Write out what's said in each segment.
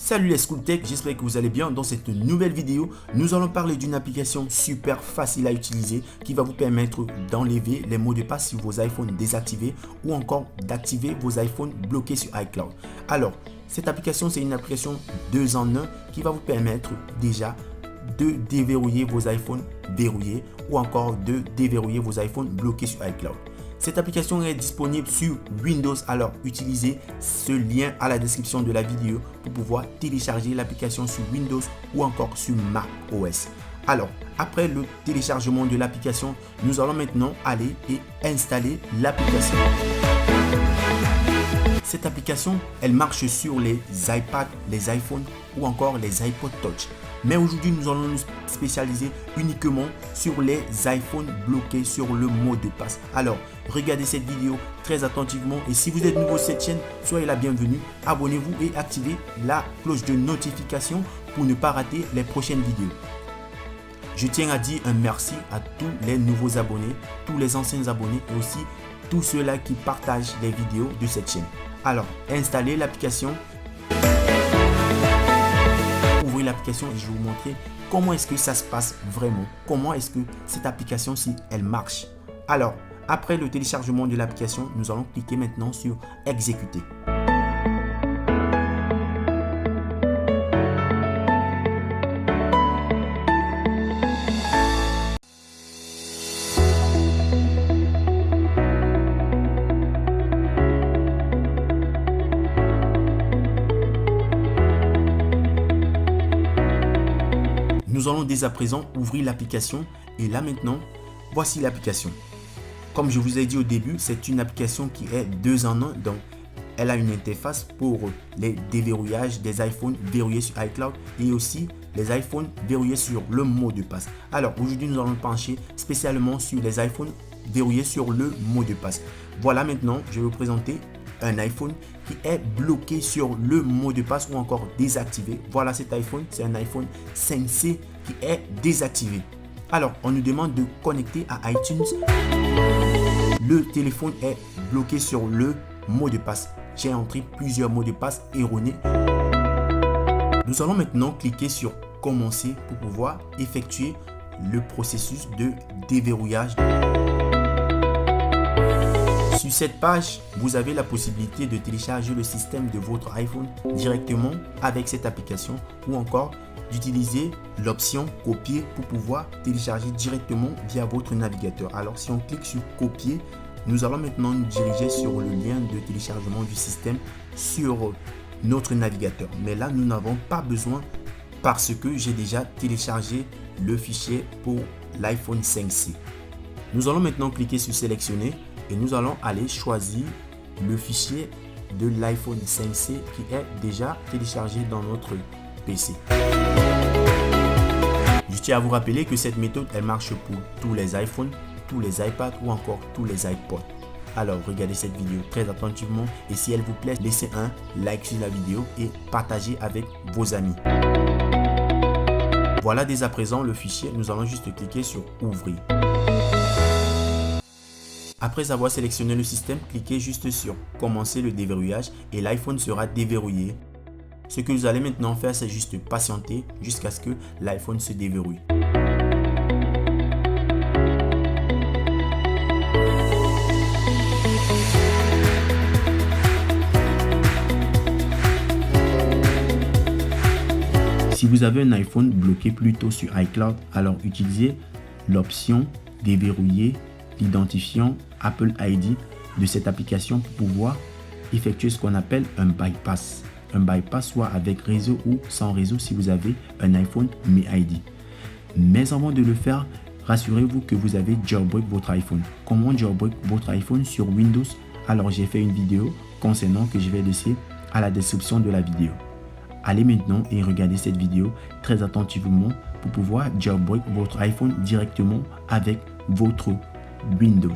Salut les Schooltech, j'espère que vous allez bien. Dans cette nouvelle vidéo, nous allons parler d'une application super facile à utiliser qui va vous permettre d'enlever les mots de passe sur vos iPhones désactivés ou encore d'activer vos iPhones bloqués sur iCloud. Alors, cette application, c'est une application 2 en 1 qui va vous permettre déjà de déverrouiller vos iPhones verrouillés ou encore de déverrouiller vos iPhones bloqués sur iCloud. Cette application est disponible sur Windows, alors utilisez ce lien à la description de la vidéo pour pouvoir télécharger l'application sur Windows ou encore sur Mac OS. Alors, après le téléchargement de l'application, nous allons maintenant aller et installer l'application. Cette application, elle marche sur les iPads, les iPhones ou encore les iPod Touch. Mais aujourd'hui, nous allons nous spécialiser uniquement sur les iPhones bloqués sur le mot de passe. Alors, regardez cette vidéo très attentivement et si vous êtes nouveau sur cette chaîne, soyez la bienvenue. Abonnez-vous et activez la cloche de notification pour ne pas rater les prochaines vidéos. Je tiens à dire un merci à tous les nouveaux abonnés, tous les anciens abonnés et aussi tous ceux-là qui partagent les vidéos de cette chaîne. Alors, installez l'application. Ouvrez l'application et je vais vous montrer comment est-ce que ça se passe vraiment. Comment est-ce que cette application-ci, elle marche. Alors, après le téléchargement de l'application, nous allons cliquer maintenant sur exécuter. Nous allons dès à présent ouvrir l'application et là maintenant, voici l'application. Comme je vous ai dit au début, c'est une application qui est 2 en 1, donc elle a une interface pour les déverrouillages des iPhones verrouillés sur iCloud et aussi les iPhones verrouillés sur le mot de passe. Alors aujourd'hui, nous allons pencher spécialement sur les iPhones verrouillés sur le mot de passe. Voilà, maintenant, je vais vous présenter un iPhone qui est bloqué sur le mot de passe ou encore désactivé. Voilà cet iPhone, c'est un iPhone 5C qui est désactivé. Alors, on nous demande de connecter à iTunes. Le téléphone est bloqué sur le mot de passe. J'ai entré plusieurs mots de passe erronés. Nous allons maintenant cliquer sur commencer pour pouvoir effectuer le processus de déverrouillage. Sur cette page, vous avez la possibilité de télécharger le système de votre iPhone directement avec cette application ou encore d'utiliser l'option copier pour pouvoir télécharger directement via votre navigateur. Alors si on clique sur copier, nous allons maintenant nous diriger sur le lien de téléchargement du système sur notre navigateur. Mais là, nous n'avons pas besoin parce que j'ai déjà téléchargé le fichier pour l'iPhone 5C. Nous allons maintenant cliquer sur sélectionner et nous allons aller choisir le fichier de l'iPhone 5C qui est déjà téléchargé dans notre PC. Je tiens à vous rappeler que cette méthode, elle marche pour tous les iPhones, tous les iPads ou encore tous les iPods. Alors regardez cette vidéo très attentivement et si elle vous plaît, laissez un like sur la vidéo et partagez avec vos amis. Voilà dès à présent le fichier, nous allons juste cliquer sur ouvrir. Après avoir sélectionné le système, cliquez juste sur commencer le déverrouillage et l'iPhone sera déverrouillé. Ce que vous allez maintenant faire, c'est juste patienter jusqu'à ce que l'iPhone se déverrouille. Si vous avez un iPhone bloqué plutôt sur iCloud, alors utilisez l'option déverrouiller l'identifiant Apple ID de cette application pour pouvoir effectuer ce qu'on appelle un bypass. Un bypass soit avec réseau ou sans réseau si vous avez un iPhone MeID. Mais avant de le faire, rassurez-vous que vous avez jailbreak votre iPhone. Comment jailbreak votre iPhone sur Windows? Alors j'ai fait une vidéo concernant que je vais laisser à la description de la vidéo. Allez maintenant et regardez cette vidéo très attentivement pour pouvoir jailbreak votre iPhone directement avec votre Windows.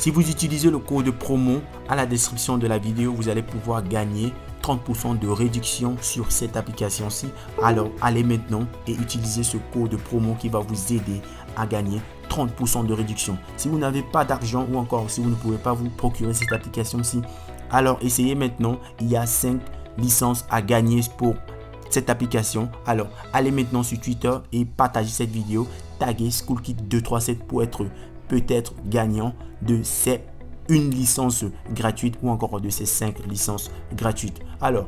Si vous utilisez le code promo à la description de la vidéo, vous allez pouvoir gagner 30% de réduction sur cette application-ci. Alors, allez maintenant et utilisez ce code promo qui va vous aider à gagner 30% de réduction. Si vous n'avez pas d'argent ou encore si vous ne pouvez pas vous procurer cette application-ci, alors essayez maintenant. Il y a 5 licences à gagner pour cette application. Alors, allez maintenant sur Twitter et partagez cette vidéo. Taguez SchoolKit237 pour être peut-être gagnant de ces une licence gratuite ou encore de ces 5 licences gratuites. Alors,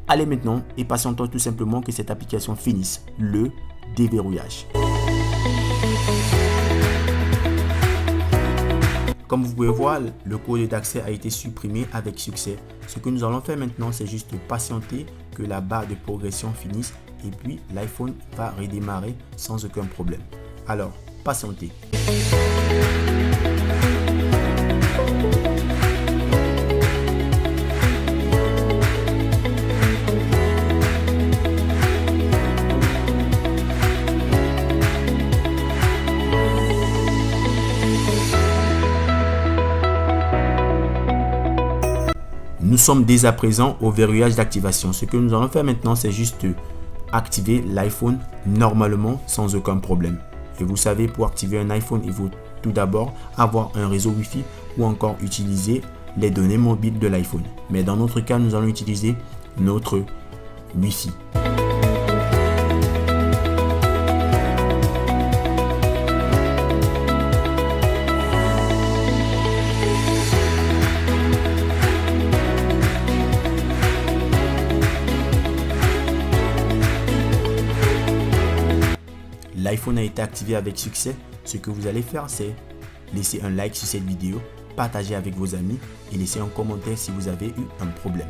allez maintenant et patientons tout simplement que cette application finisse le déverrouillage. Comme vous pouvez voir, le code d'accès a été supprimé avec succès. Ce que nous allons faire maintenant, c'est juste patienter que la barre de progression finisse et puis l'iPhone va redémarrer sans aucun problème. Alors, patientez. Nous sommes dès à présent au verrouillage d'activation. Ce que nous allons faire maintenant, c'est juste activer l'iPhone normalement sans aucun problème. Et vous savez, pour activer un iPhone, il faut tout d'abord avoir un réseau Wi-Fi ou encore utiliser les données mobiles de l'iPhone. Mais dans notre cas, nous allons utiliser notre Wi-Fi. L'iPhone a été activé avec succès. Ce que vous allez faire, c'est laisser un like sur cette vidéo, partager avec vos amis et laisser un commentaire si vous avez eu un problème.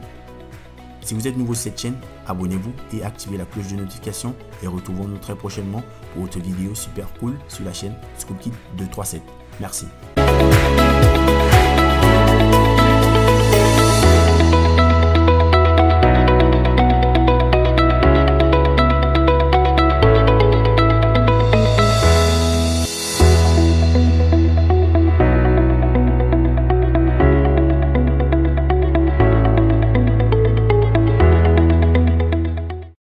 Si vous êtes nouveau sur cette chaîne, abonnez-vous et activez la cloche de notification et retrouvons-nous très prochainement pour autre vidéo super cool sur la chaîne SchoolKit237. Merci.